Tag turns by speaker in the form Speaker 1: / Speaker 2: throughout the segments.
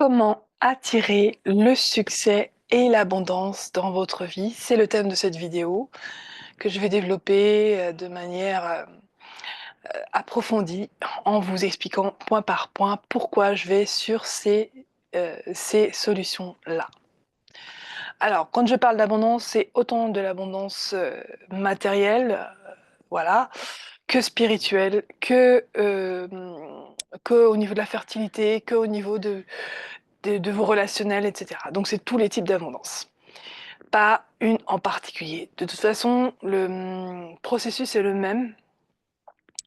Speaker 1: Comment attirer le succès et l'abondance dans votre vie? C'est le thème de cette vidéo que je vais développer, de manière, approfondie en vous expliquant point par point pourquoi je vais sur ces solutions-là. Alors quand je parle d'abondance, c'est autant de l'abondance, matérielle, voilà, que spirituelle, qu'au niveau de la fertilité, qu'au niveau de vos relationnels, et cetera. Donc c'est tous les types d'abondance, pas une en particulier. De toute façon, le, processus est le même,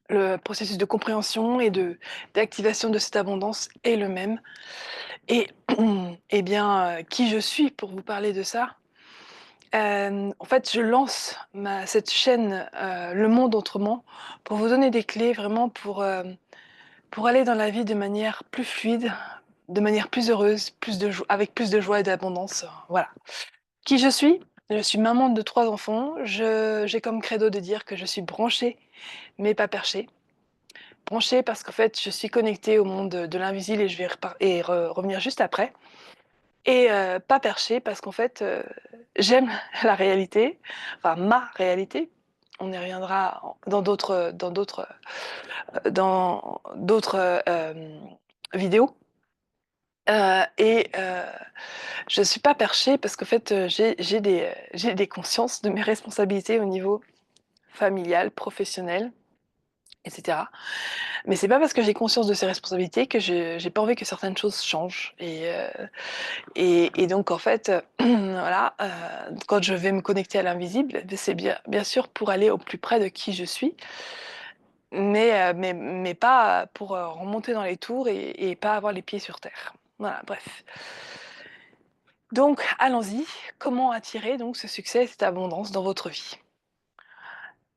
Speaker 1: le processus de compréhension et de d'activation de cette abondance est le même et et bien, qui je suis pour vous parler de ça? En fait, je lance ma cette chaîne, Le Monde Autrement, pour vous donner des clés vraiment pour aller dans la vie de manière plus fluide, de manière plus heureuse, plus de joie avec plus de joie et d'abondance, voilà. Qui je suis? Je suis maman de 3 enfants. Je J'ai comme credo de dire que je suis branchée, mais pas perchée. Branchée parce qu'en fait, je suis connectée au monde de l'invisible et je vais revenir juste après et pas perchée parce qu'en fait, j'aime la réalité, enfin ma réalité. On y reviendra dans d'autres, vidéos, et je suis pas perchée parce qu'en fait, j'ai des consciences de mes responsabilités au niveau familial, professionnel, et cetera. Mais c'est pas parce que j'ai conscience de ces responsabilités que je j'ai pas envie que certaines choses changent et donc en fait, voilà, quand je vais me connecter à l'invisible, beh, c'est bien sûr pour aller au plus près de qui je suis, mais pas pour, remonter dans les tours et pas avoir les pieds sur terre. Voilà, bref. Donc allons-y, comment attirer donc ce succès et cette abondance dans votre vie?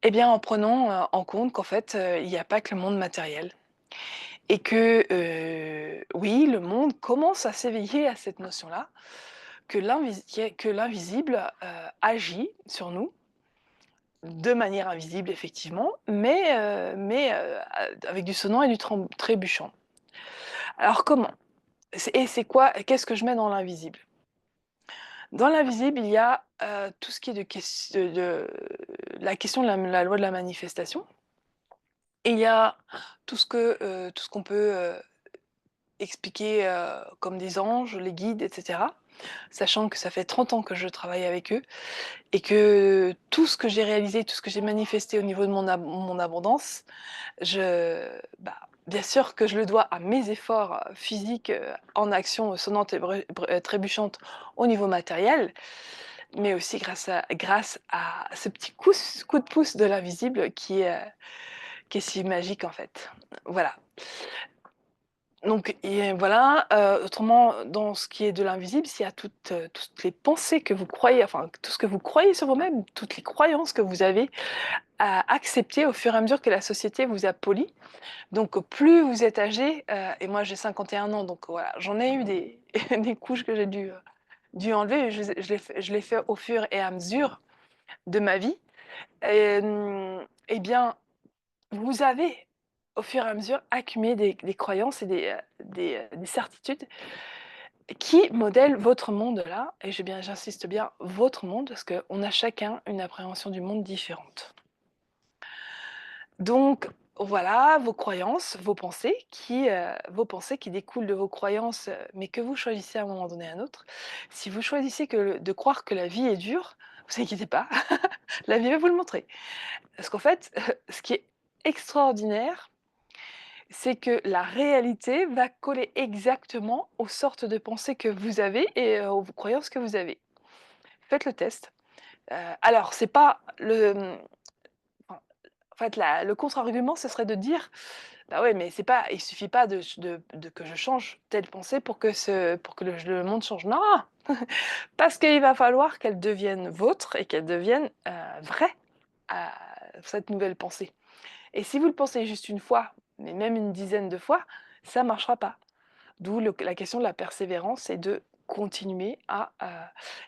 Speaker 1: Eh bien, en prenant, en compte qu'en fait, il y a pas que le monde matériel et que, oui, le monde commence à s'éveiller à cette notion-là, que l'invisible, agit sur nous, de manière invisible effectivement, mais avec du sonnant et du trébuchant. Alors comment? C'est quoi qu'est-ce que je mets dans l'invisible? Dans l'invisible, il y a, tout ce qui est de la question de la loi de la manifestation. Et il y a tout ce qu'on peut, expliquer, comme des anges, les guides, et cetera. Sachant que ça fait 30 ans que je travaille avec eux et que tout ce que j'ai réalisé, tout ce que j'ai manifesté au niveau de mon abondance, bien sûr que je le dois à mes efforts, physiques, en action sonnante et trébuchante au niveau matériel, mais aussi grâce à ce petit coup de pouce de l'invisible qui est si magique en fait. Voilà. Donc et voilà, autrement dans ce qui est de l'invisible, s'il y a toutes les pensées que vous croyez, enfin tout ce que vous croyez sur vous-même, toutes les croyances que vous avez à accepter au fur et à mesure que la société vous a poli. Donc plus vous êtes âgé, et moi j'ai 51 ans donc voilà, j'en ai eu des des couches que j'ai dû enlever, je l'ai fait au fur et à mesure de ma vie. Et bien, vous avez, au fur et à mesure, accumulé des croyances et des certitudes qui modèlent votre monde là, et j'insiste bien, votre monde, parce qu'on a chacun une appréhension du monde différente. Donc voilà, vos pensées qui découlent de vos croyances, mais que vous choisissez à un moment donné à un autre. Si vous choisissez de croire que la vie est dure, vous inquiétez pas, la vie va vous le montrer. Parce qu'en fait, ce qui est extraordinaire, c'est que la réalité va coller exactement aux sortes de pensées que vous avez et aux croyances que vous avez. Faites le test. Alors c'est pas enfin, en fait le contre-argument, ce serait de dire: «Bah ouais, mais c'est pas il suffit pas de que je change telle pensée pour que le monde change». Non! Parce qu'il va falloir qu'elle devienne vôtre et qu'elle devienne, vraie, cette nouvelle pensée. Et si vous le pensez juste une fois, mais même une dizaine de fois, ça marchera pas. D'où la question de la persévérance et de continuer à,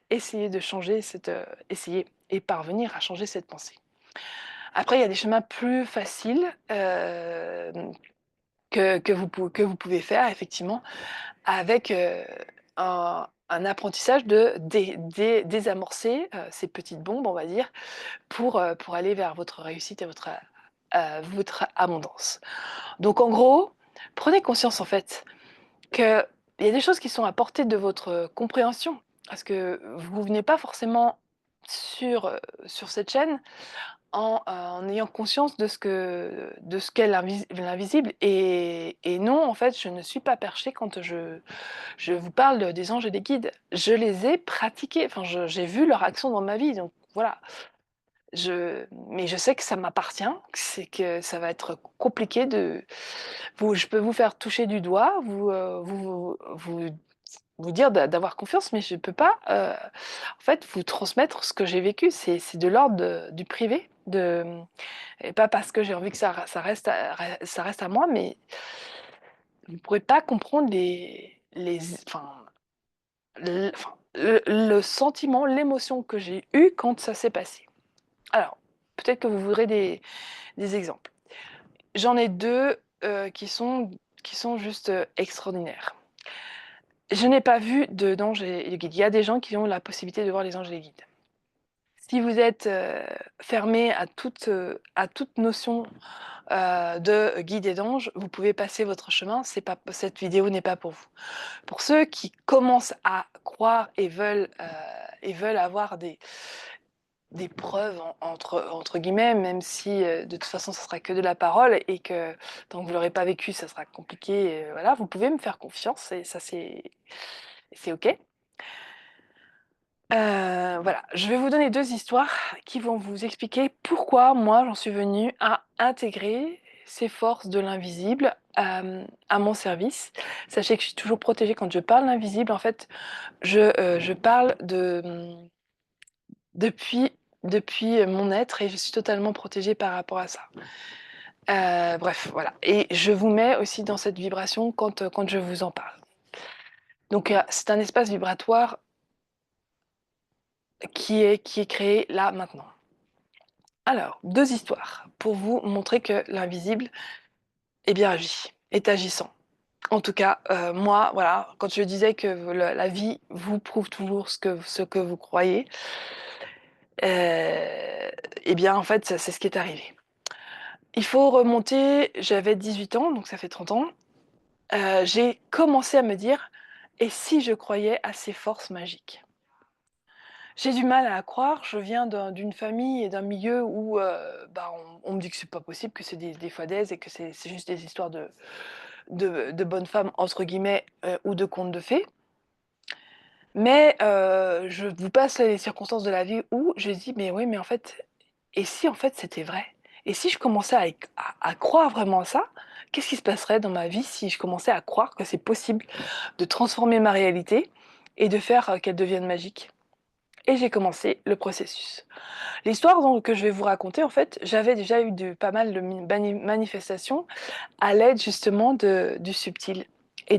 Speaker 1: essayer de changer essayer et parvenir à changer cette pensée. Après, il y a des chemins plus faciles, que vous pouvez faire effectivement avec, un apprentissage de désamorcer, ces petites bombes, on va dire, pour aller vers votre réussite et votre abondance. Donc en gros, prenez conscience en fait qu'il y a des choses qui sont à portée de votre compréhension, parce que vous venez pas forcément sur cette chaîne en ayant conscience de ce qu'est l'invisible et non, en fait, je ne suis pas perchée quand je vous parle des anges et des guides. Je les ai pratiqués, enfin, j'ai vu leur action dans ma vie, donc voilà. Mais je sais que ça m'appartient, c'est que ça va être compliqué je peux vous faire toucher du doigt, vous dire d'avoir confiance, mais je peux pas, en fait, vous transmettre ce que j'ai vécu. C'est de l'ordre du privé, et pas parce que j'ai envie que ça reste à moi, mais vous pourrez pas comprendre le sentiment, l'émotion que j'ai eue quand ça s'est passé. Alors, peut-être que vous voudrez des exemples. J'en ai 2 qui sont juste, extraordinaires. Je n'ai pas vu d'anges et de guides. Il y a des gens qui ont la possibilité de voir les anges et les guides. Si vous êtes, fermé à toute notion, de guide et d'ange, vous pouvez passer votre chemin, c'est pas cette vidéo n'est pas pour vous. Pour ceux qui commencent à croire et veulent avoir des preuves entre guillemets, même si, de toute façon ça sera que de la parole et que tant que vous l'aurez pas vécu, ça sera compliqué, voilà, vous pouvez me faire confiance et ça c'est OK. Voilà, je vais vous donner 2 histoires qui vont vous expliquer pourquoi moi j'en suis venue à intégrer ces forces de l'invisible, à mon service. Sachez que je suis toujours protégée quand je parle d'invisible, en fait, je parle depuis mon être et je suis totalement protégée par rapport à ça. Bref, voilà et je vous mets aussi dans cette vibration quand je vous en parle. Donc, c'est un espace vibratoire qui est créé là, maintenant. Alors, 2 histoires pour vous montrer que l'invisible, eh bien, agit, est agissant. En tout cas, moi, voilà, quand je disais que la vie vous prouve toujours ce que vous croyez, eh bien, en fait, c'est ce qui est arrivé. Il faut remonter, j'avais 18 ans, donc ça fait 30 ans. J'ai commencé à me dire: «Et si je croyais à ces forces magiques?» J'ai du mal à croire, je viens d'une famille et d'un milieu où, bah, on me dit que c'est pas possible, que c'est des fadaises et que c'est juste des histoires de «bonnes femmes» entre guillemets, ou de contes de fées. Mais, je vous passe les circonstances de la vie où je dis: «Mais oui, mais en fait, et si en fait c'était vrai? Et si je commençais à croire vraiment à ça? Qu'est-ce qui se passerait dans ma vie si je commençais à croire que c'est possible de transformer ma réalité et de faire, qu'elle devienne magique?» Et j'ai commencé le processus. L'histoire donc que je vais vous raconter, en fait, j'avais déjà eu pas mal de manifestations à l'aide justement du subtil et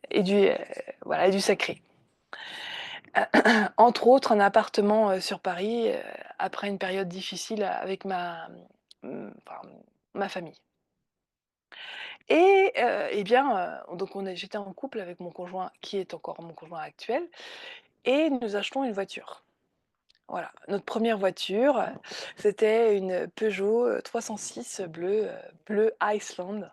Speaker 1: et du, heu, voilà et du sacré. Entre autres, un appartement, sur Paris, après une période difficile avec enfin, ma famille et bien, donc j'étais en couple avec mon conjoint qui est encore mon conjoint actuel et nous achetons une voiture. Voilà, notre première voiture, c'était une Peugeot, 306 bleu Iceland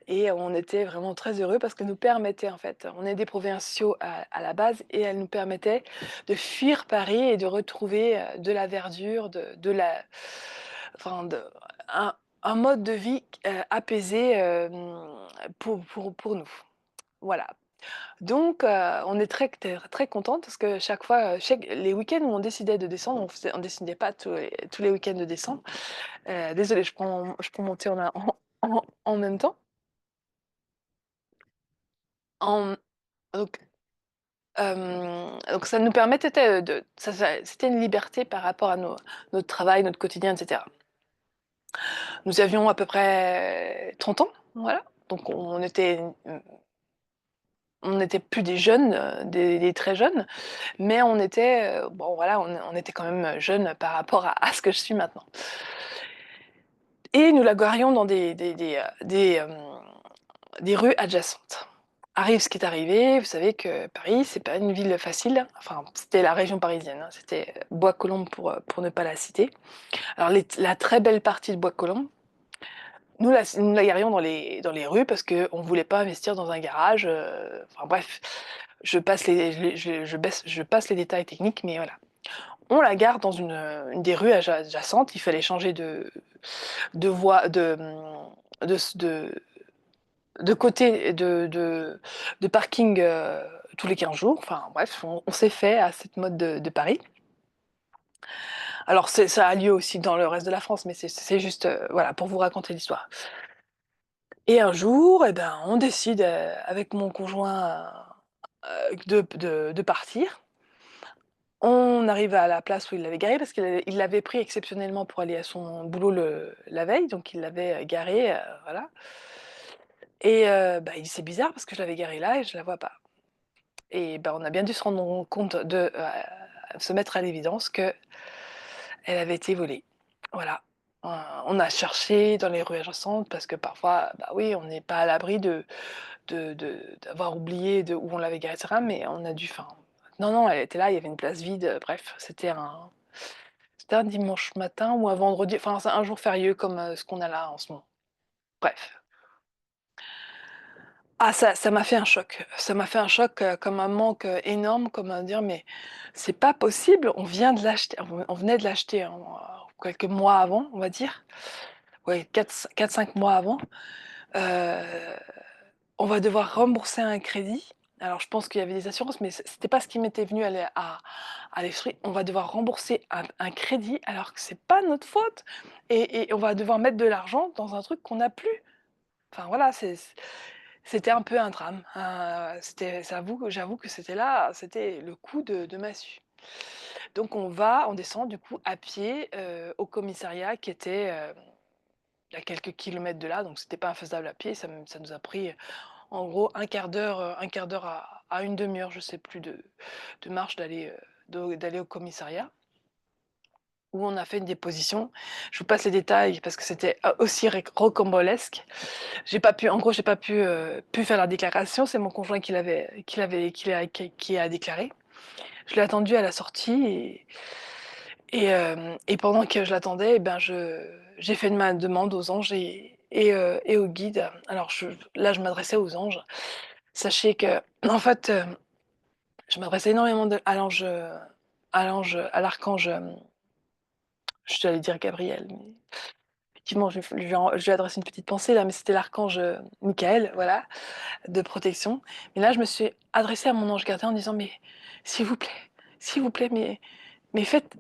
Speaker 1: et on était vraiment très heureux parce qu'elle nous permettait en fait on est des provinciaux à la base et elle nous permettait de fuir Paris et de retrouver, de la verdure, de la enfin de un mode de vie, apaisé, pour nous. Voilà. Donc, on est très contentes parce que chaque fois, chaque les week-ends où on décidait de descendre, on décidait pas tous les week-ends de descendre. Désolée, je prends mon thé en même temps. En donc, donc ça nous permettait de c'était une liberté par rapport à notre travail, notre quotidien et cetera. Nous avions à peu près 30 ans, voilà, donc on n'était plus des jeunes, des très jeunes, mais on était, bon voilà, on était quand même jeunes par rapport à ce que je suis maintenant. et nous la garions dans des rues adjacentes. Arrive ce qui est arrivé, vous savez que Paris, c'est pas une ville facile, enfin, c'était la région parisienne, hein, c'était Bois-Colombes pour ne pas la citer. Alors la très belle partie de Bois-Colombes, nous la garions dans les rues parce qu'on ne voulait pas investir dans un garage, enfin bref, je passe les détails techniques, mais voilà. On la gare dans une des rues adjacentes, il fallait changer de voie, de côté de parking tous les 15 jours. Enfin bref, on s'est fait à cette mode de Paris. Alors ça a lieu aussi dans le reste de la France, mais c'est juste voilà, pour vous raconter l'histoire. Et un jour, eh ben, on décide avec mon conjoint de partir. On arrive à la place où il l'avait garé parce il l'avait pris exceptionnellement pour aller à son boulot la veille, donc il l'avait garé, voilà. Et bah, il dit: «C'est bizarre parce que je l'avais garée là et je la vois pas». Et ben, on a bien dû se rendre compte se mettre à l'évidence qu'elle avait été volée. Voilà. On a cherché dans les rues adjacentes parce que parfois, bah oui, on n'est pas à l'abri d'avoir oublié où on l'avait garée et cetera, mais on a dû enfin, non, non, elle était là, il y avait une place vide, bref, c'était un dimanche matin ou un vendredi, enfin, c'est un jour férieux comme, ce qu'on a là en ce moment. Bref. Ah ça m'a fait un choc. Ça m'a fait un choc, comme un manque, énorme, comme à dire: «Mais c'est pas possible, on venait de l'acheter quelques mois avant, on va dire. Ouais, 4-5 mois avant. Heu, on va devoir rembourser un crédit». Alors je pense qu'il y avait des assurances, mais c'était pas ce qui m'était venu à l'esprit. On va devoir rembourser un crédit alors que c'est pas notre faute et on va devoir mettre de l'argent dans un truc qu'on n'a plus. Enfin voilà, c'était un peu un drame, j'avoue que c'était le coup de massue. Donc on descend du coup à pied, au commissariat qui était, à quelques kilomètres de là, donc c'était pas infaisable à pied, ça nous a pris, en gros un quart d'heure à une demi heure, je sais plus de marche d'aller au commissariat où on a fait une déposition. Je vous passe les détails parce que c'était, aussi rocambolesque. J'ai pas pu faire la déclaration, c'est mon conjoint qui a déclaré. Je l'ai attendu à la sortie et pendant que je l'attendais, eh ben, j'ai fait ma demande aux anges et au guide. Alors là, je m'adressais aux anges. Sachez qu'en fait, je m'adressais énormément à l'archange, j'allais dire Gabriel, mais effectivement, je lui adresse une petite pensée là, mais c'était l'archange, Michael, voilà, de protection. Mais là, je me suis adressée à mon ange gardien en disant: «Mais s'il vous plaît, mais faites»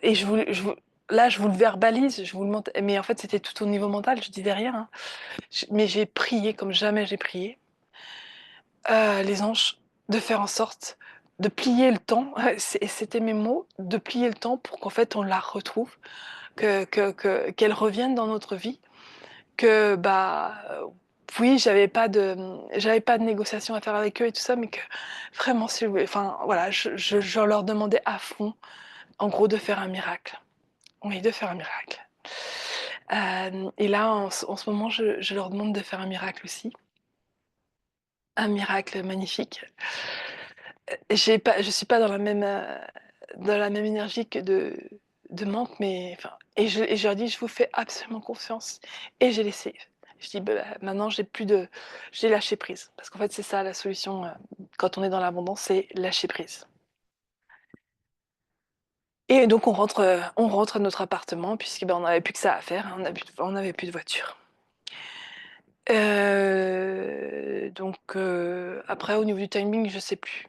Speaker 1: et je vous le verbalise, je vous le ment mais en fait, c'était tout au niveau mental, je disais rien, hein. Mais j'ai prié comme jamais j'ai prié, les anges, de faire en sorte de plier le temps, c'était mes mots, de plier le temps pour qu'en fait, on la retrouve, qu'elle revienne dans notre vie. Que, bah, oui, j'avais pas de négociation à faire avec eux et tout ça, mais que vraiment si enfin voilà, je leur demandais à fond, en gros, de faire un miracle. Oui, de faire un miracle. Et là, en ce moment, je leur demande de faire un miracle aussi. Un miracle magnifique. Je suis pas dans la même énergie que de manque, mais enfin et je leur dis: «Je vous fais absolument confiance» et j'ai laissé. Je dis: «Bah, maintenant j'ai lâché prise». Parce qu'en fait, c'est ça la solution, quand on est dans l'abondance, c'est lâcher prise. Et donc on rentre à notre appartement puisque, bah, on n'avait plus que ça à faire, hein, on n'avait plus de voiture. Donc après au niveau du timing, je sais plus.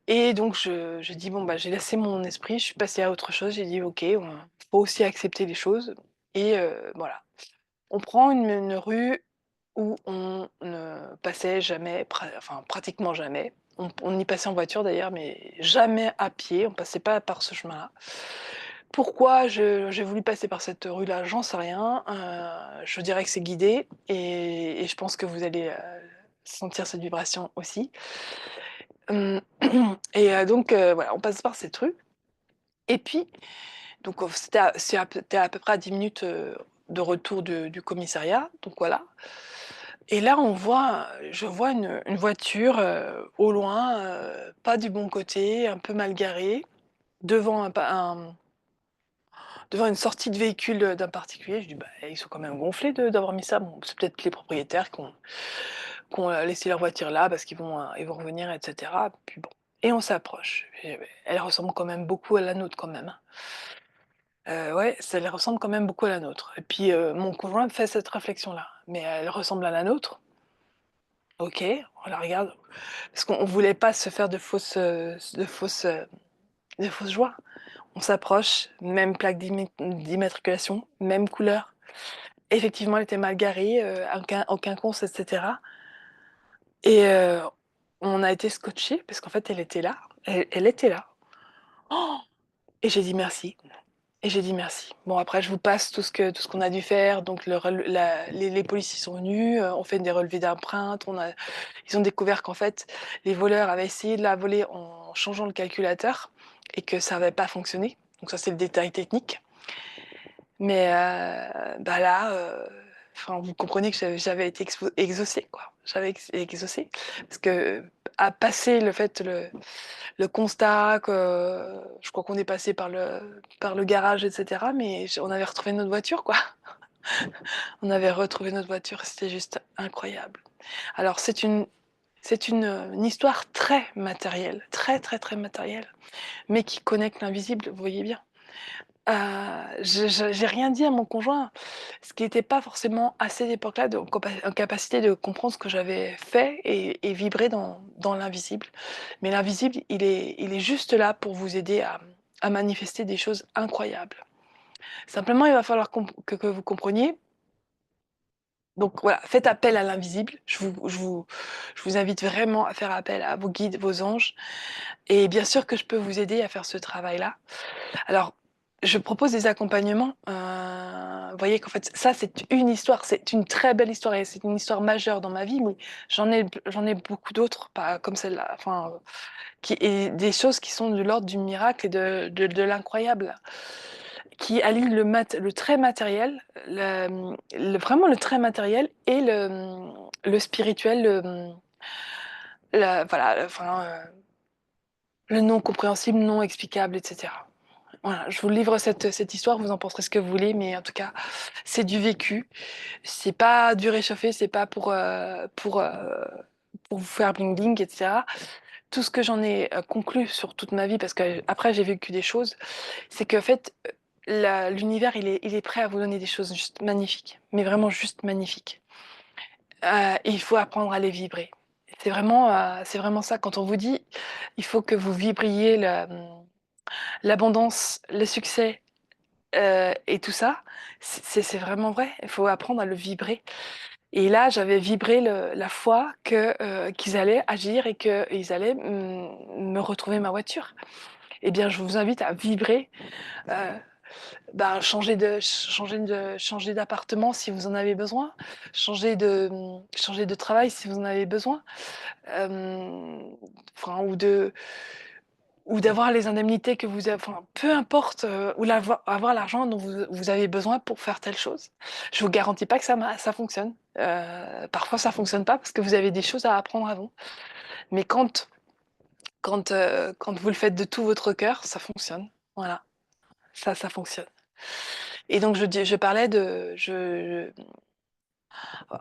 Speaker 1: Et donc je dis: «Bon, bah, j'ai laissé mon esprit, je suis passée à autre chose». J'ai dit: «OK, on faut aussi accepter les choses» et voilà. On prend une rue où on ne passait jamais, enfin pratiquement jamais. On y passait en voiture d'ailleurs, mais jamais à pied, on passait pas par ce chemin-là. Pourquoi j'ai voulu passer par cette rue-là? J'en sais rien, je dirais que c'est guidé et je pense que vous allez, sentir cette vibration aussi. Hem Et donc voilà, on passe par cette rue et puis donc c'était à peu près à 10 minutes, de retour du commissariat, donc voilà. Et là, je vois une voiture, au loin, pas du bon côté, un peu mal garée, devant devant une sortie de véhicule, d'un particulier. Je dis: «Bah, ils sont quand même gonflés d'avoir mis ça». Bon, c'est peut-être les propriétaires qui ont laissé leur voiture là parce ils vont revenir et cetera. Puis bon, et on s'approche et elle ressemble quand même beaucoup à la nôtre quand même, hein. Ouais, ça elle ressemble quand même beaucoup à la nôtre et puis, mon conjoint fait cette réflexion-là: «Mais elle ressemble à la nôtre?» OK, on la regarde parce qu'on voulait pas se faire de fausses joies. On s'approche, même plaque d'immatriculation, même couleur. Effectivement, elle était mal garée, en quinconce et cetera et on a été scotchés parce qu'en fait, elle était là. Elle était là. Oh! Et j'ai dit: «Merci» et j'ai dit: «Merci». Bon après je vous passe tout ce qu'on a dû faire donc le rel la les policiers sont venus, on fait des relevés d'empreintes, ils ont découvert qu'en fait, les voleurs avaient essayé de la voler en changeant le calculateur et que ça avait pas fonctionné. Donc ça, c'est le détail technique. Mais bah là, enfin, vous comprenez que j'avais été exaucée, quoi. J'avais exaucé parce que à passer le constat que je crois qu'on est passé par le garage et cetera, mais on avait retrouvé notre voiture, quoi. On avait retrouvé notre voiture, c'était juste incroyable. Alors une histoire très matérielle, très, très, très matérielle, mais qui connecte l'invisible, vous voyez bien. Je j'ai rien dit à mon conjoint, ce qui était pas forcément à cette époque-là de en capacité de comprendre ce que j'avais fait et vibrer dans l'invisible. Mais l'invisible, il est juste là pour vous aider à manifester des choses incroyables. Simplement, il va falloir que vous compreniez. Donc voilà, faites appel à l'invisible. Je vous invite vraiment à faire appel à vos guides, vos anges et bien sûr que je peux vous aider à faire ce travail-là. Alors, je propose des accompagnements, vous voyez qu'en fait, ça, c'est une histoire, c'est une très belle histoire et c'est une histoire majeure dans ma vie, mais j'en ai beaucoup d'autres, pas comme celle-là, enfin, qui et des choses qui sont de l'ordre du miracle et de l'incroyable, qui allient le très matériel, vraiment le très matériel et le spirituel, voilà, enfin, le non compréhensible, non explicable et cetera. Voilà, je vous livre cette histoire, vous en penserez ce que vous voulez, mais en tout cas, c'est du vécu. C'est pas du réchauffé, c'est pas pour vous faire bling bling et cetera. Tout ce que j'en ai, conclu sur toute ma vie, parce qu'après j'ai vécu des choses, c'est qu'en fait, l'univers il est prêt à vous donner des choses juste magnifiques, mais vraiment juste magnifiques. Et il faut apprendre à les vibrer. C'est vraiment ça quand on vous dit: «Il faut que vous vibriez l'abondance, le succès». Et tout ça, c'est vraiment vrai. Il faut apprendre à le vibrer et là, j'avais vibré la foi qu'ils allaient agir et qu'ils allaient, me retrouver ma voiture. Eh bien, je vous invite à vibrer, heu, bah, changer d'appartement si vous en avez besoin, changer de travail si vous en avez besoin, hem, enfin ou d'avoir les indemnités que vous avez, enfin, peu importe, ou avoir l'argent dont vous avez besoin pour faire telle chose. Je vous garantis pas que ça fonctionne. Parfois ça fonctionne pas parce que vous avez des choses à apprendre avant. Mais quand vous le faites de tout votre cœur, ça fonctionne. Voilà, ça fonctionne. Et donc je parlais de je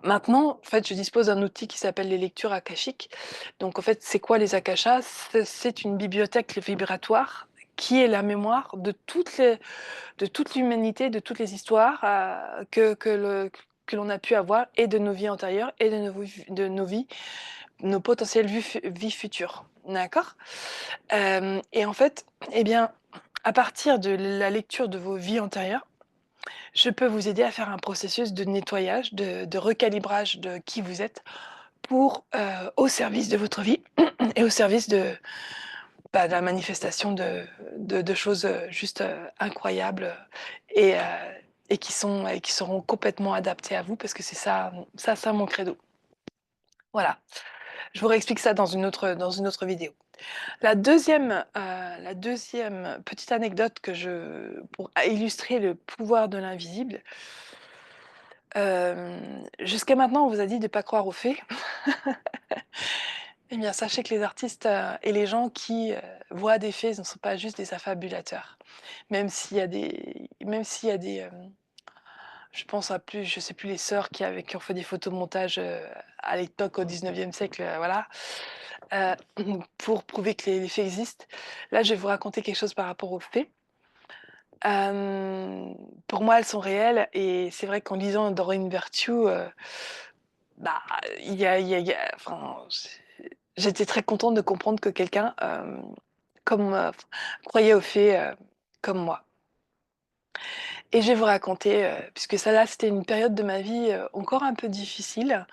Speaker 1: maintenant, en fait, je dispose d'un outil qui s'appelle les lectures akashiques. Donc en fait, c'est quoi les akashas? C'est une bibliothèque vibratoire qui est la mémoire de toute l'humanité, de toutes les histoires, que l'on a pu avoir et de nos vies antérieures et de nos vies, nos potentielles vies futures. D'accord? Et en fait, eh bien, à partir de la lecture de vos vies antérieures, je peux vous aider à faire un processus de nettoyage, de recalibrage de qui vous êtes pour, au service de votre vie et au service de la manifestation de choses, juste, incroyables, et heu et qui seront complètement adaptées à vous parce que c'est ça, ça mon credo. Voilà, je vous réexplique ça dans une autre vidéo. La 2e petite anecdote que je pour illustrer le pouvoir de l'invisible, Jusqu'à maintenant, on vous a dit de pas croire aux fées. Eh bien, sachez que les artistes, et les gens qui, voient des fées ne sont pas juste des affabulateurs. Même s'il y a des, je pense à plus je sais plus les sœurs qui ont fait des photomontages, à l'époque au 19e siècle, voilà, heu, pour prouver que les fées existent. Là, je vais vous raconter quelque chose par rapport aux fées. Hem, pour moi, elles sont réelles et c'est vrai qu'en lisant Doreen Virtue, bah, enfin, j'étais très contente de comprendre que quelqu'un, croyait aux fées, comme moi. Et je vais vous raconter, puisque ça là, c'était une période de ma vie, encore un peu difficile,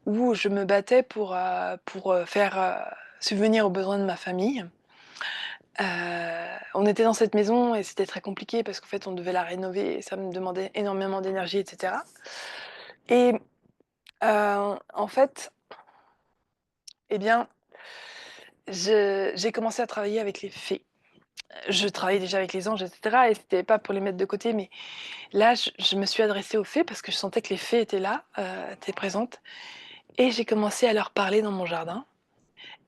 Speaker 1: où je me battais pour faire, subvenir aux besoins de ma famille. On était dans cette maison et c'était très compliqué parce qu'en fait, on devait la rénover et ça me demandait énormément d'énergie et cetera. Et en fait, eh bien, j'ai commencé à travailler avec les fées. Je travaillais déjà avec les anges et cetera et c'était pas pour les mettre de côté, mais là, je me suis adressée aux fées parce que je sentais que les fées étaient là, étaient présentes et j'ai commencé à leur parler dans mon jardin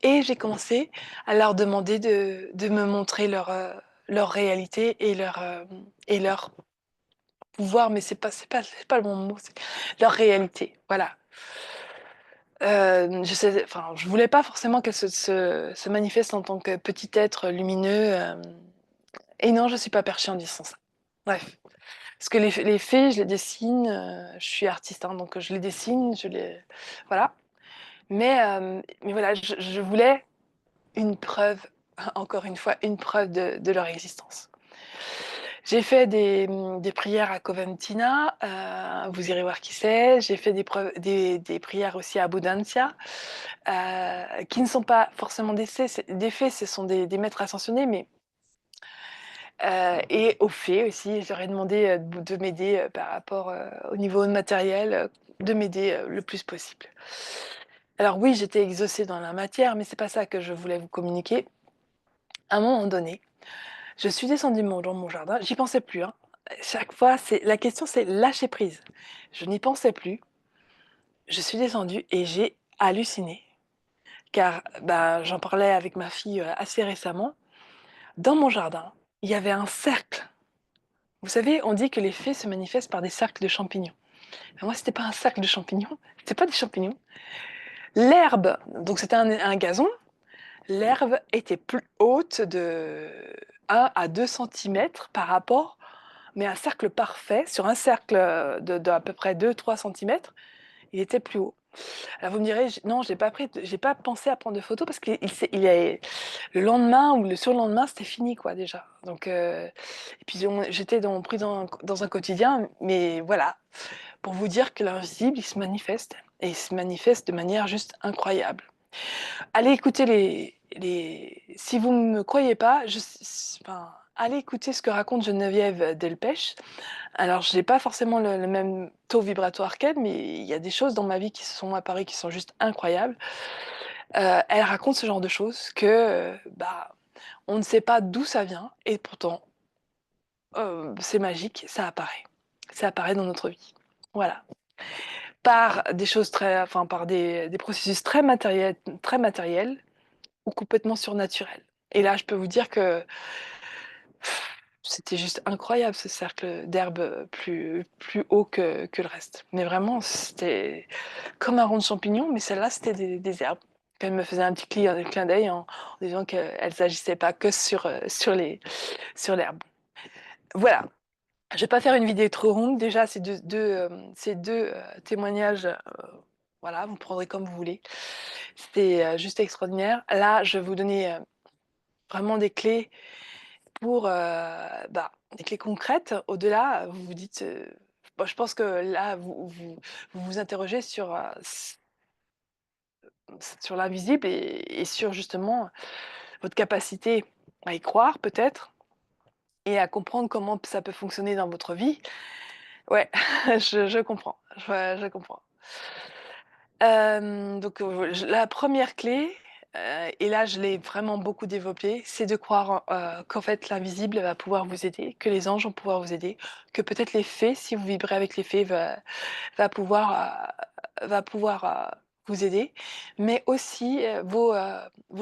Speaker 1: et j'ai commencé à leur demander de me montrer leur réalité et leur pouvoir, mais c'est pas le bon mot, c'est leur réalité, voilà. Je voulais pas forcément qu'elles se manifestent en tant que petit être lumineux, et non, je suis pas perchée en disant ça. Bref. Parce que les fées, je les dessine, je suis artiste, hein, donc je les dessine, voilà. Mais voilà, je voulais une preuve, encore une fois, une preuve de leur existence. J'ai fait des prières à Coventina, vous irez voir qui c'est. J'ai fait des prières aussi à Abundancia, qui ne sont pas forcément des fées, ce sont des maîtres ascensionnés, mais et aux fées aussi, je leur ai demandé, de m'aider, par rapport, au niveau matériel, de m'aider, le plus possible. Alors oui, j'étais exaucée dans la matière, mais c'est pas ça que je voulais vous communiquer. À un moment donné, je suis descendue dans mon jardin, j'y pensais plus, hein. Chaque fois, c'est la question, c'est lâcher prise. Je n'y pensais plus, je suis descendue et j'ai halluciné car, bah, j'en parlais avec ma fille, assez récemment. Dans mon jardin, il y avait un cercle. Vous savez, on dit que les fées se manifestent par des cercles de champignons. Mais moi, c'était pas un cercle de champignons, c'était pas des champignons. L'herbe, donc c'était un gazon, l'herbe était plus haute de 1 à 2 centimètres par rapport, mais un cercle parfait, sur un cercle de à peu près 2 3 centimètres, il était plus haut. Alors vous me direz, non, j'ai pas pensé à prendre de photos parce le lendemain ou le surlendemain, c'était fini quoi déjà. Donc, et puis j'étais prise dans un quotidien, mais voilà, pour vous dire que l'invisible, il se manifeste et il se manifeste de manière juste incroyable. Allez écouter si vous ne me croyez pas, enfin, allez écouter ce que raconte Geneviève Delpech. Alors, je n'ai pas forcément le même taux vibratoire qu'elle, mais il y a des choses dans ma vie qui se sont apparues qui sont juste incroyables. Elle raconte ce genre de choses que, bah, on ne sait pas d'où ça vient et pourtant, c'est magique, ça apparaît. Ça apparaît dans notre vie. Voilà. Par des processus très matériels ou complètement surnaturels. Et là, je peux vous dire que c'était juste incroyable ce cercle d'herbes, plus haut que le reste. Mais vraiment, c'était comme un rond de champignon, mais celle-là, c'était des herbes. Elle me faisait un petit clin d'œil en disant qu'elles n'agissaient pas que sur l'herbe. Voilà. Je vais pas faire une vidéo trop longue. Déjà, ces deux témoignages, voilà, vous prendrez comme vous voulez. C'était, juste extraordinaire. Là, je vais vous donner, vraiment des clés pour, bah, des clés concrètes. Au-delà, vous vous dites, bah, je pense que là, vous vous interrogez sur l'invisible et sur justement votre capacité à y croire peut-être et à comprendre comment ça peut fonctionner dans votre vie. Ouais, je comprends, je comprends. Donc, la première clé, Et là, je l'ai vraiment beaucoup développé, c'est de croire qu'en fait l'invisible va pouvoir vous aider, que les anges vont pouvoir vous aider, que peut-être les fées, si vous vibrez avec les fées, va pouvoir, vous aider, mais aussi, vos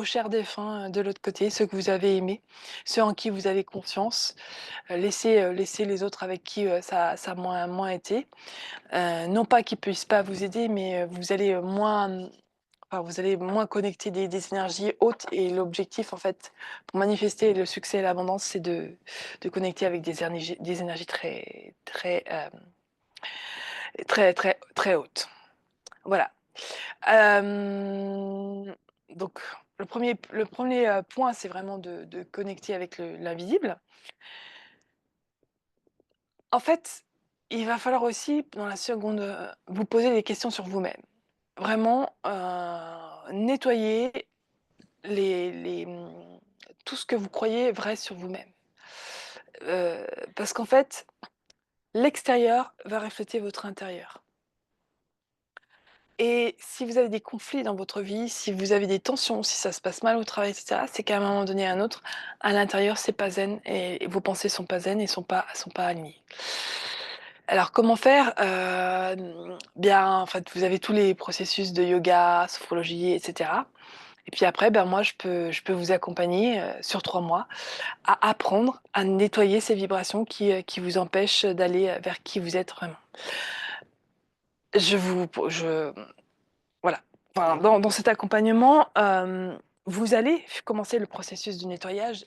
Speaker 1: chers défunts, de l'autre côté, ceux que vous avez aimés, ceux en qui vous avez confiance. Laissez les autres avec qui, ça a moins été. Non pas qu'ils puissent pas vous aider, mais, vous allez moins connecter des énergies hautes et l'objectif, en fait, pour manifester le succès et l'abondance, c'est de connecter avec des énergies très hautes. Voilà. Hem, donc le premier point, c'est vraiment de connecter avec l'invisible. En fait, il va falloir aussi, dans la seconde, vous poser des questions sur vous-même. Vraiment, nettoyer tout ce que vous croyez vrai sur vous-même. Parce qu'en fait, l'extérieur va refléter votre intérieur. Et si vous avez des conflits dans votre vie, si vous avez des tensions, si ça se passe mal au travail, et cetera, c'est qu'à un moment donné à un autre, à l'intérieur, c'est pas zen et vos pensées sont pas zen et sont pas alignées. Alors comment faire? Bien, en fait, vous avez tous les processus de yoga, sophrologie et cetera. Et puis après, ben, moi, je peux vous accompagner, sur 3 mois à apprendre à nettoyer ces vibrations qui vous empêchent d'aller, vers qui vous êtes vraiment. Je voilà, enfin, dans cet accompagnement, vous allez commencer le processus du nettoyage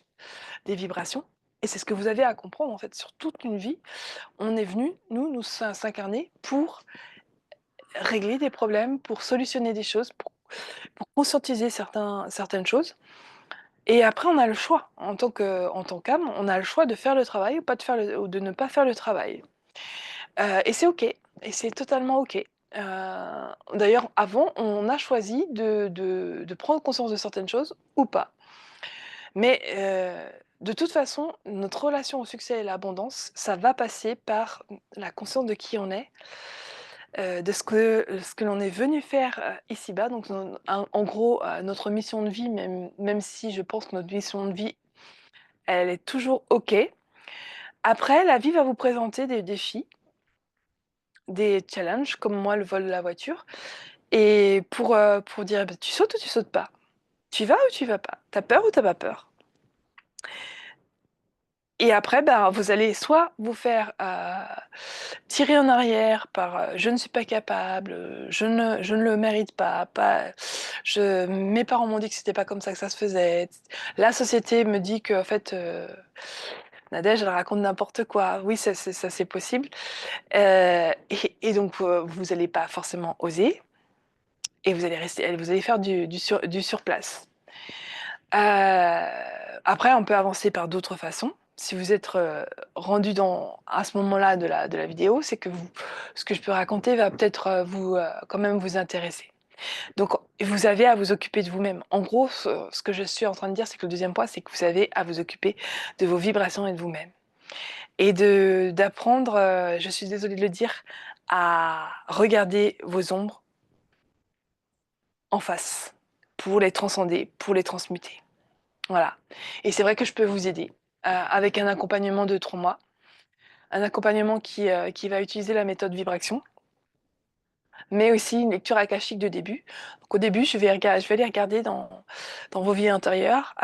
Speaker 1: des vibrations et c'est ce que vous avez à comprendre, en fait, sur toute une vie. On est venu, nous s'incarner pour régler des problèmes, pour solutionner des choses, pour conscientiser certaines choses et après on a le choix. En tant qu'âme, on a le choix de faire le travail ou de ne pas faire le travail. Et c'est OK et c'est totalement OK. D'ailleurs, avant, on a choisi de prendre conscience de certaines choses ou pas. Mais, de toute façon, notre relation au succès et à l'abondance, ça va passer par la conscience de qui on est, de ce que l'on est venu faire, ici-bas. Donc en gros, notre mission de vie, même si je pense que notre mission de vie, elle est toujours OK. Après, la vie va vous présenter des défis, des challenges, comme moi, le vol de la voiture et pour dire: «Bah, tu sautes ou tu sautes pas? Tu y vas ou tu y vas pas? Tu as peur ou tu as pas peur?» Et après, ben, vous allez soit vous faire, tirer en arrière par, «Je ne suis pas capable, je ne le mérite pas, mes parents m'ont dit que c'était pas comme ça que ça se faisait, la société me dit qu'en fait, Nadège, elle raconte n'importe quoi». Oui, ça c'est possible, et donc, vous allez pas forcément oser et vous allez faire du surplace. Après on peut avancer par d'autres façons. Si vous êtes, rendu à ce moment-là de la vidéo, c'est que ce que je peux raconter va peut-être, quand même vous intéresser. Donc vous avez à vous occuper de vous-même. En gros, ce que je suis en train de dire, c'est que le deuxième point, c'est que vous avez à vous occuper de vos vibrations et de vous-même et d'apprendre, je suis désolée de le dire, à regarder vos ombres en face pour les transcender, pour les transmuter. Voilà et c'est vrai que je peux vous aider, avec un accompagnement de 3 mois, un accompagnement qui va utiliser la méthode Vibration, mais aussi une lecture akashique de début. Donc au début, je vais aller regarder dans vos vies antérieures,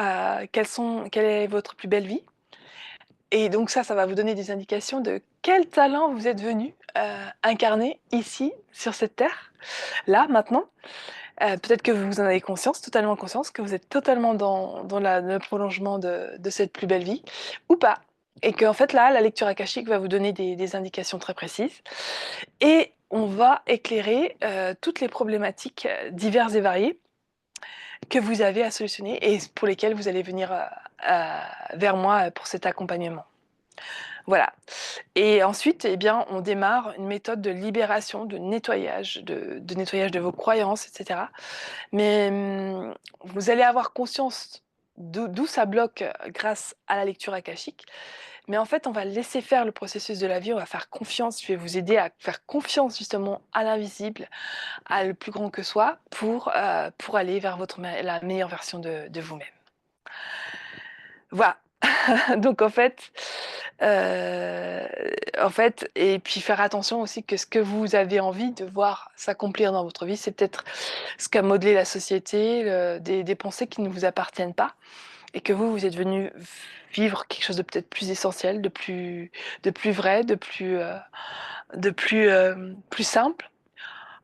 Speaker 1: quelle est votre plus belle vie et donc ça va vous donner des indications de quel talent vous êtes venu, incarner ici, sur cette terre, là, maintenant. Peut-être que vous en avez conscience, totalement conscience, que vous êtes totalement dans le prolongement de cette plus belle vie ou pas et qu'en fait là, la lecture akashique va vous donner des indications très précises et on va éclairer, toutes les problématiques, diverses et variées que vous avez à solutionner et pour lesquelles vous allez venir, vers moi, pour cet accompagnement. Voilà et ensuite, eh bien, on démarre une méthode de libération, de nettoyage de vos croyances et cetera. Mais, vous allez avoir conscience d'où ça bloque, grâce à la lecture akashique. Mais en fait, on va laisser faire le processus de la vie, on va faire confiance. Je vais vous aider à faire confiance justement à l'invisible, à le plus grand que soi, pour aller vers la meilleure version de vous-même. Voilà. Donc en fait et puis faire attention aussi que ce que vous avez envie de voir s'accomplir dans votre vie, c'est peut-être ce qu'a modelé la société, des pensées qui ne vous appartiennent pas et que vous êtes venu vivre quelque chose de peut-être plus essentiel, de plus vrai, plus simple,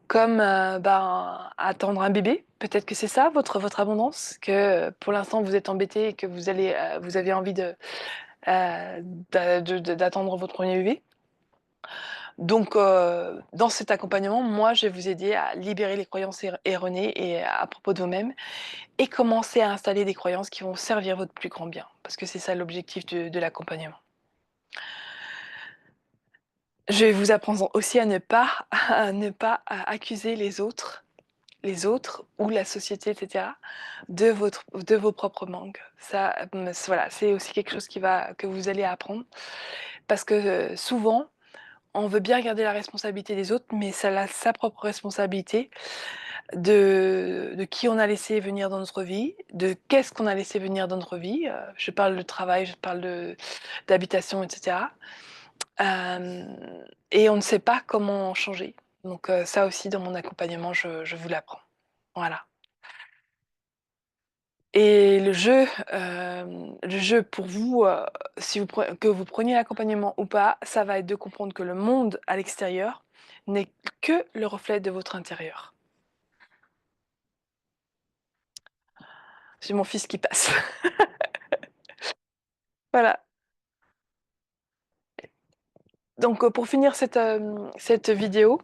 Speaker 1: comme, attendre un bébé. Peut-être que c'est ça votre abondance, que pour l'instant vous êtes embêté et que vous avez envie d'attendre votre premier bébé. Donc, dans cet accompagnement, moi, je vais vous aider à libérer les croyances erronées et à propos de vous-même et commencer à installer des croyances qui vont servir votre plus grand bien. Parce que c'est ça l'objectif de l'accompagnement. Je vais vous apprendre aussi à ne pas, accuser les autres ou la société, et cetera, de vos propres manques. Ça, voilà, c'est aussi quelque chose que vous allez apprendre parce que souvent, on veut bien garder la responsabilité des autres, mais ça a sa propre responsabilité de qui on a laissé venir dans notre vie, de qu'est-ce qu'on a laissé venir dans notre vie. Je parle de travail, je parle d'habitation, et cetera. Hem et on ne sait pas comment changer. Donc ça aussi dans mon accompagnement, je vous l'apprends. Voilà. Et le jeu pour vous, si que vous preniez l'accompagnement ou pas, ça va être de comprendre que le monde à l'extérieur n'est que le reflet de votre intérieur. J'ai mon fils qui passe. Voilà. Donc pour finir cette vidéo,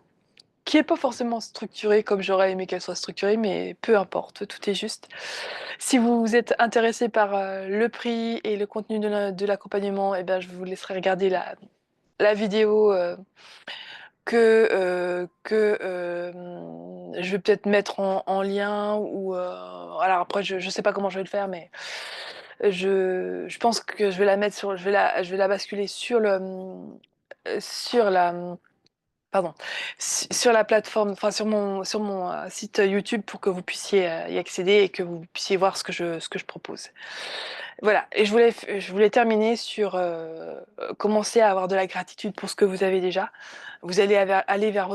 Speaker 1: qui est pas forcément structurée comme j'aurais aimé qu'elle soit structurée, mais peu importe, tout est juste. Si vous êtes intéressé par, le prix et le contenu de l'accompagnement, et ben, je vous laisserai regarder la vidéo, je vais peut-être mettre en lien ou, alors après je sais pas comment je vais le faire, mais je pense que je vais la basculer sur la, pardon, sur la plateforme, enfin sur mon site YouTube pour que vous puissiez, y accéder et que vous puissiez voir ce que je propose. Voilà, et je voulais terminer sur, commencer à avoir de la gratitude pour ce que vous avez déjà. Vous allez aller vers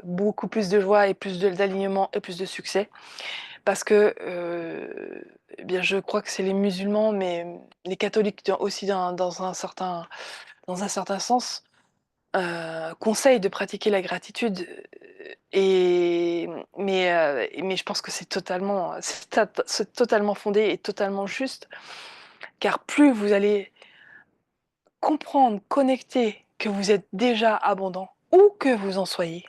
Speaker 1: beaucoup plus de joie et plus d'alignement et plus de succès parce que, eh bien, je crois que c'est les musulmans, mais les catholiques aussi dans un certain sens, conseillent de pratiquer la gratitude, mais je pense que c'est totalement fondé et totalement juste, car plus vous allez comprendre, connecter que vous êtes déjà abondant, où que vous en soyez,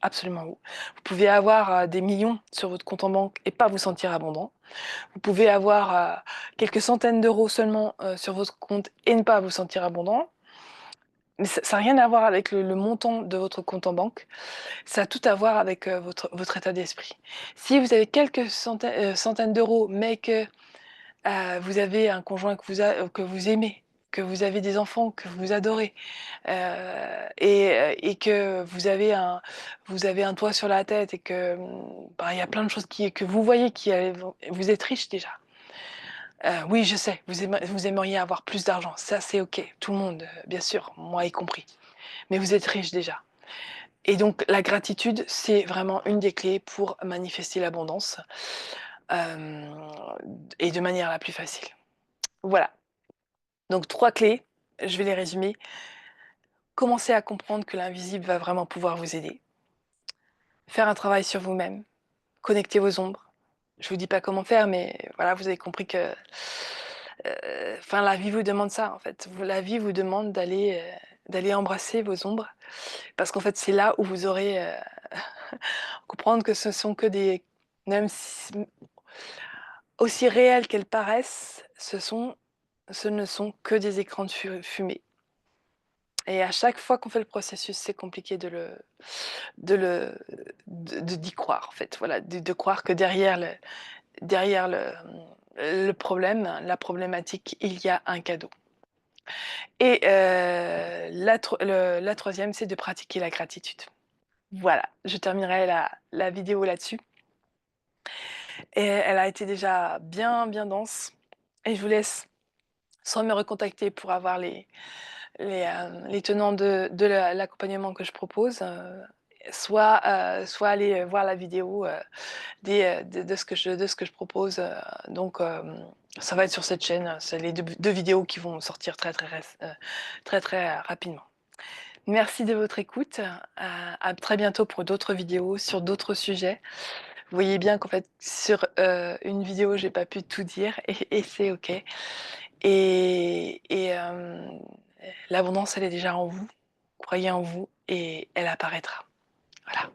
Speaker 1: absolument où. Vous pouvez avoir, des millions sur votre compte en banque et pas vous sentir abondant. Vous pouvez avoir, quelques centaines d'euros seulement, sur votre compte et ne pas vous sentir abondant. Mais ça a rien à voir avec le montant de votre compte en banque, ça a tout à voir avec, votre état d'esprit. Si vous avez quelques centaines d'euros, mais que vous avez un conjoint que vous aimez, que vous avez des enfants que vous adorez, et que vous avez un toit sur la tête et que, il y a plein de choses que vous voyez vous êtes riche déjà. Oui, je sais, vous aimeriez avoir plus d'argent, ça c'est OK, tout le monde, bien sûr, moi y compris. Mais vous êtes riche déjà. Et donc la gratitude, c'est vraiment une des clés pour manifester l'abondance, hem et de manière la plus facile. Voilà. Donc 3 clés, je vais les résumer. Commencez à comprendre que l'invisible va vraiment pouvoir vous aider. Faire un travail sur vous-même, connecter vos ombres. Je vous dis pas comment faire, mais voilà, vous avez compris que, enfin la vie vous demande ça en fait. La vie vous demande d'aller embrasser vos ombres parce qu'en fait, c'est là où vous aurez, comprendre que ce sont que des même si aussi réelles qu'elles paraissent, ce ne sont que des écrans de fumée. Et à chaque fois qu'on fait le processus, c'est compliqué de le d'y croire, en fait. Voilà, de croire que derrière le problème, la problématique, il y a un cadeau. Et la 3e, c'est de pratiquer la gratitude. Voilà, je terminerai la vidéo là-dessus et elle a été déjà bien, bien dense et je vous laisse soit me recontacter pour avoir les tenants de l'accompagnement que je propose, soit aller, voir la vidéo, de ce que je propose, donc ça va être sur cette chaîne, c'est les 2 vidéos qui vont sortir très, très rapidement. Merci de votre écoute, à très bientôt pour d'autres vidéos sur d'autres sujets. Vous voyez bien qu'en fait sur, une vidéo, j'ai pas pu tout dire et c'est OK et l'abondance, elle est déjà en vous. Croyez en vous et elle apparaîtra. Voilà.